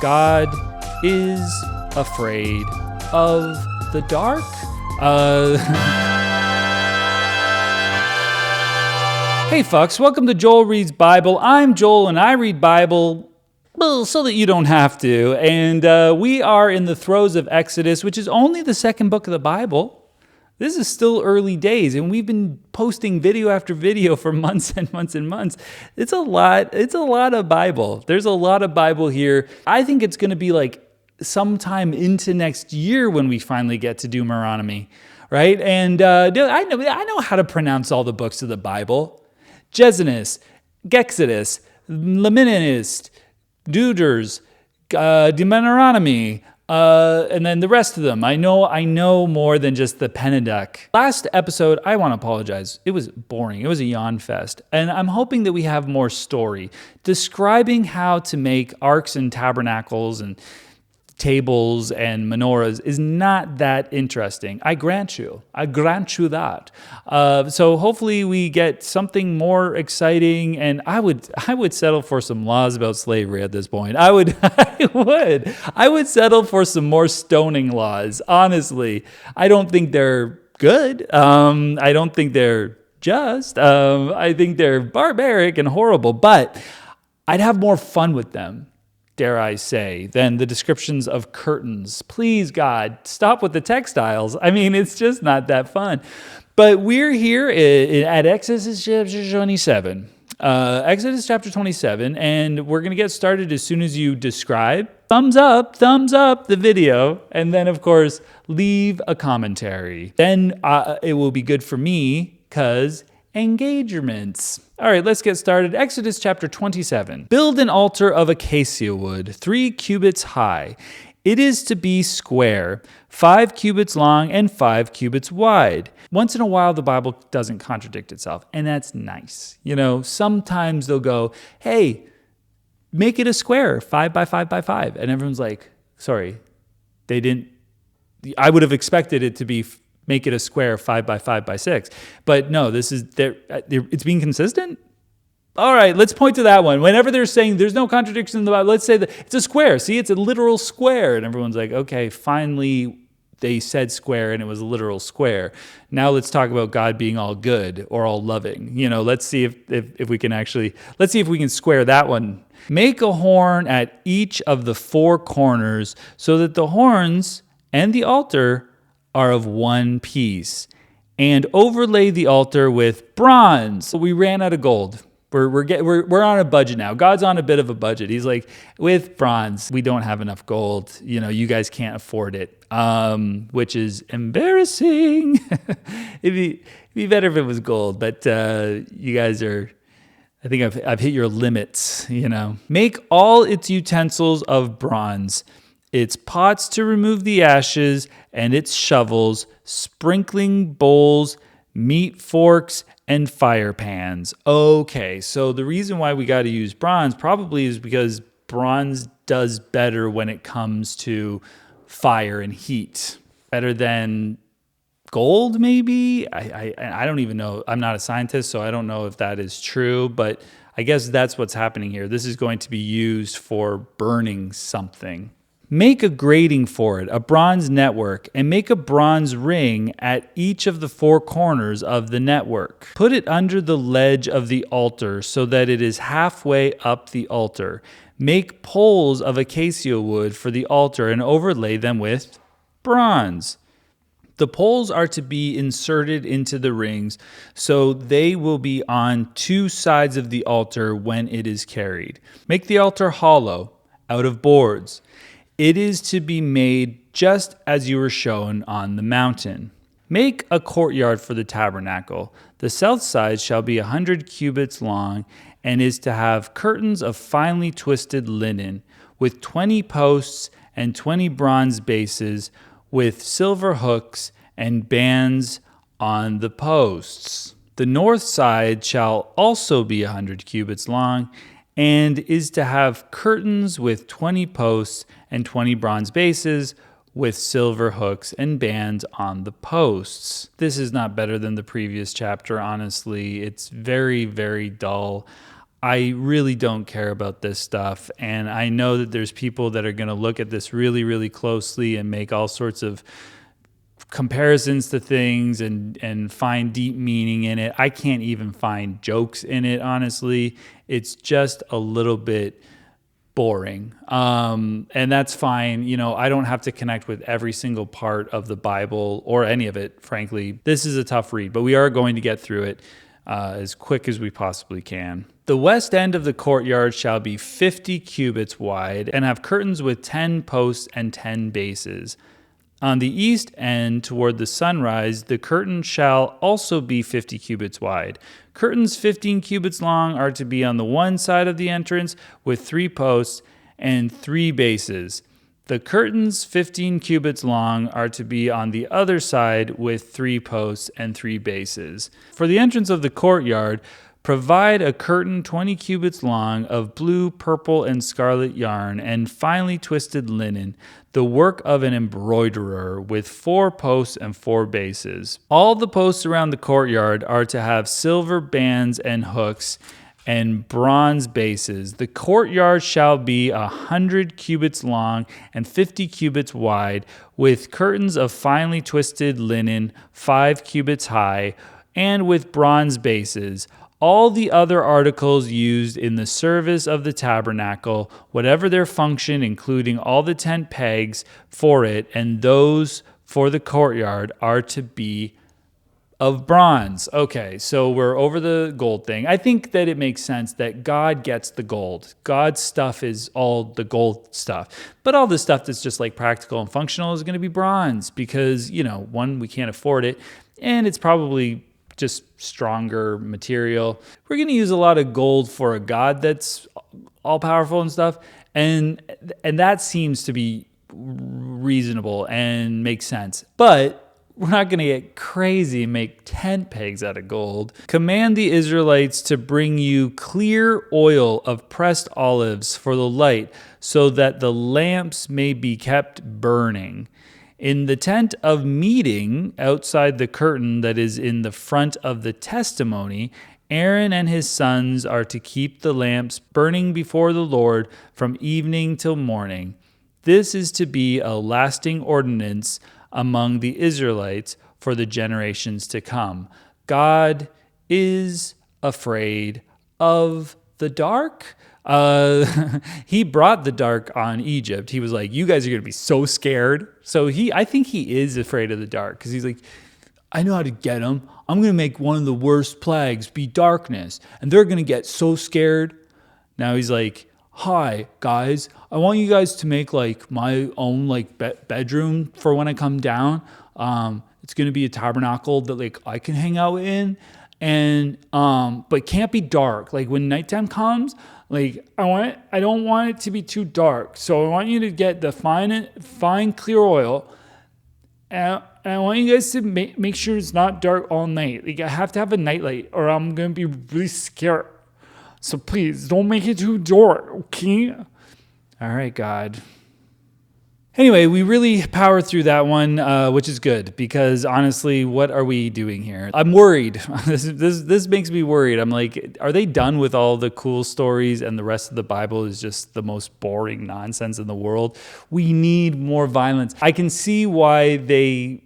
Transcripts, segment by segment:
God is afraid of the dark. Hey, fucks, welcome to Joel Reads Bible. I'm Joel, and I read Bible, well, so that you don't have to. And we are in the throes of Exodus, which is only the second book of the Bible. This is still early days, and we've been posting video after video for months and months and months. It's a lot of Bible. There's a lot of Bible here. I think it's going to be like sometime into next year when we finally get to Deuteronomy, right? And I know how to pronounce all the books of the Bible. Genesis, Exodus, Leviticus, Deuteronomy, Deuteronomy, and then the rest of them. I know more than just the Pentateuch. Last episode, I want to apologize. It was boring. It was a yawn fest. And I'm hoping that we have more story. Describing how to make arks and tabernacles and tables and menorahs is not that interesting. I grant you that. So hopefully we get something more exciting, and I would settle for some laws about slavery at this point. I would settle for some more stoning laws. Honestly, I don't think they're good. I don't think they're just. I think they're barbaric and horrible, but I'd have more fun with them, dare I say, than the descriptions of curtains. Please, God, stop with the textiles. I mean, it's just not that fun. But we're here at Exodus chapter 27. Exodus chapter 27, and we're going to get started as soon as you describe. Thumbs up the video, and then, of course, leave a commentary. Then it will be good for me, because engagements. All right, let's get started. Exodus chapter 27. Build an altar of acacia wood, 3 cubits high. It is to be square, 5 cubits long and 5 cubits wide. Once in a while, the Bible doesn't contradict itself, and that's nice. You know, sometimes they'll go, hey, make it a square, 5 by 5 by 5. And everyone's like, sorry, they didn't. I would have expected it to be make it a square 5 by 5 by 6. But no, it's being consistent. All right, let's point to that one. Whenever they're saying there's no contradiction in the Bible, let's say that it's a square. See, it's a literal square. And everyone's like, okay, finally they said square and it was a literal square. Now let's talk about God being all good or all loving. You know, let's see if we can square that one. Make a horn at each of the 4 corners so that the horns and the altar are of one piece, and overlay the altar with bronze. We ran out of gold. We're on a budget now. God's on a bit of a budget. He's like, with bronze, we don't have enough gold. You know, you guys can't afford it, which is embarrassing. It'd be better if it was gold, but you guys are. I think I've hit your limits. You know, make all its utensils of bronze. Its pots to remove the ashes, and its shovels, sprinkling bowls, meat forks, and fire pans. Okay, so the reason why we got to use bronze probably is because bronze does better when it comes to fire and heat. Better than gold, maybe? I don't even know. I'm not a scientist, so I don't know if that is true, but I guess that's what's happening here. This is going to be used for burning something. Make a grating for it, a bronze network, and make a bronze ring at each of the 4 corners of the network. Put it under the ledge of the altar so that it is halfway up the altar. Make poles of acacia wood for the altar and overlay them with bronze. The poles are to be inserted into the rings, so they will be on 2 sides of the altar when it is carried. Make the altar hollow, out of boards. It is to be made just as you were shown on the mountain. Make a courtyard for the tabernacle. The south side shall be 100 cubits long, and is to have curtains of finely twisted linen, with 20 posts and 20 bronze bases, with silver hooks and bands on the posts. The north side shall also be 100 cubits long, and is to have curtains with 20 posts and 20 bronze bases, with silver hooks and bands on the posts. This is not better than the previous chapter, honestly. It's very, very dull. I really don't care about this stuff. And I know that there's people that are going to look at this really, really closely and make all sorts of comparisons to things and find deep meaning in it. I can't even find jokes in it, honestly. It's just a little bit boring. And that's fine. I don't have to connect with every single part of the Bible or any of it, frankly. This is a tough read, but we are going to get through it as quick as we possibly can. The west end of the courtyard shall be 50 cubits wide and have curtains with 10 posts and 10 bases. On the east end, toward the sunrise, the curtain shall also be 50 cubits wide. Curtains 15 cubits long are to be on the one side of the entrance with 3 posts and 3 bases. The curtains 15 cubits long are to be on the other side with 3 posts and 3 bases. For the entrance of the courtyard, provide a curtain 20 cubits long of blue, purple, and scarlet yarn and finely twisted linen, the work of an embroiderer, with 4 posts and 4 bases. All the posts around the courtyard are to have silver bands and hooks and bronze bases. The courtyard shall be 100 cubits long and 50 cubits wide, with curtains of finely twisted linen 5 cubits high, and with bronze bases. All the other articles used in the service of the tabernacle, whatever their function, including all the tent pegs for it and those for the courtyard, are to be of bronze. Okay, so we're over the gold thing. I think that it makes sense that God gets the gold. God's stuff is all the gold stuff. But all the stuff that's just like practical and functional is going to be bronze because, one, we can't afford it, and it's probably just stronger material. We're going to use a lot of gold for a God that's all powerful and stuff. And that seems to be reasonable and makes sense. But we're not going to get crazy and make tent pegs out of gold. Command the Israelites to bring you clear oil of pressed olives for the light, so that the lamps may be kept burning. In the tent of meeting, outside the curtain that is in the front of the testimony, Aaron and his sons are to keep the lamps burning before the Lord from evening till morning. This is to be a lasting ordinance among the Israelites for the generations to come. God is afraid of the dark. He brought the dark on Egypt. He was like, you guys are going to be so scared. So I think he is afraid of the dark because he's like, I know how to get them. I'm going to make one of the worst plagues be darkness. And they're going to get so scared. Now he's like, hi guys, I want you guys to make like my own like bedroom for when I come down. It's going to be a tabernacle that like I can hang out in, and but can't be dark. Like when nighttime comes, like I don't want it to be too dark. So I want you to get the fine clear oil, and I want you guys to make sure it's not dark all night. Like I have to have a nightlight, or I'm going to be really scared. So please don't make it too dark, okay? All right, God. Anyway, we really powered through that one, which is good because honestly, what are we doing here? I'm worried. This makes me worried. I'm like, are they done with all the cool stories and the rest of the Bible is just the most boring nonsense in the world? We need more violence. I can see why they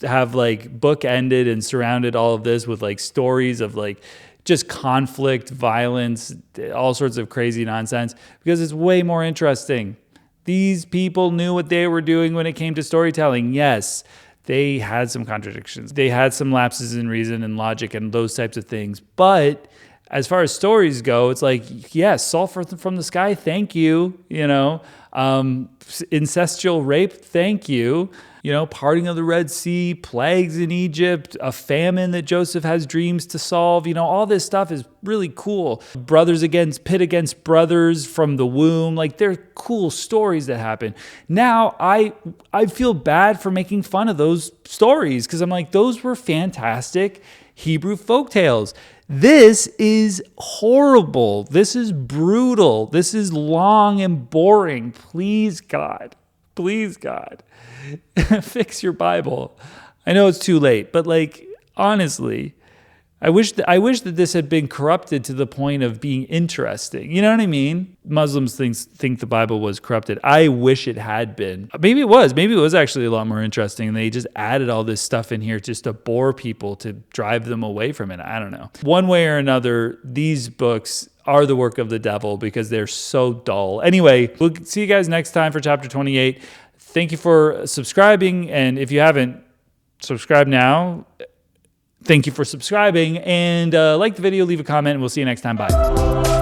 have like bookended and surrounded all of this with like stories of like just conflict, violence, all sorts of crazy nonsense, because it's way more interesting. These people knew what they were doing when it came to storytelling. Yes, they had some contradictions. They had some lapses in reason and logic and those types of things. But as far as stories go, it's like, yes, salt from the sky, thank you. Incestual rape, thank you. Parting of the Red Sea, plagues in Egypt, a famine that Joseph has dreams to solve. All this stuff is really cool. Pit against brothers from the womb. Like, they're cool stories that happen. Now, I feel bad for making fun of those stories because I'm like, those were fantastic Hebrew folktales. This is horrible. This is brutal. This is long and boring. Please, God, fix your Bible. I know it's too late, but like, honestly, I wish that this had been corrupted to the point of being interesting. You know what I mean? Muslims think the Bible was corrupted. I wish it had been. Maybe it was. Maybe it was actually a lot more interesting. And they just added all this stuff in here just to bore people, to drive them away from it. I don't know. One way or another, these books are the work of the devil because they're so dull. Anyway, we'll see you guys next time for chapter 28. Thank you for subscribing. And if you haven't subscribed now, thank you for subscribing, and like the video, leave a comment, and we'll see you next time. Bye.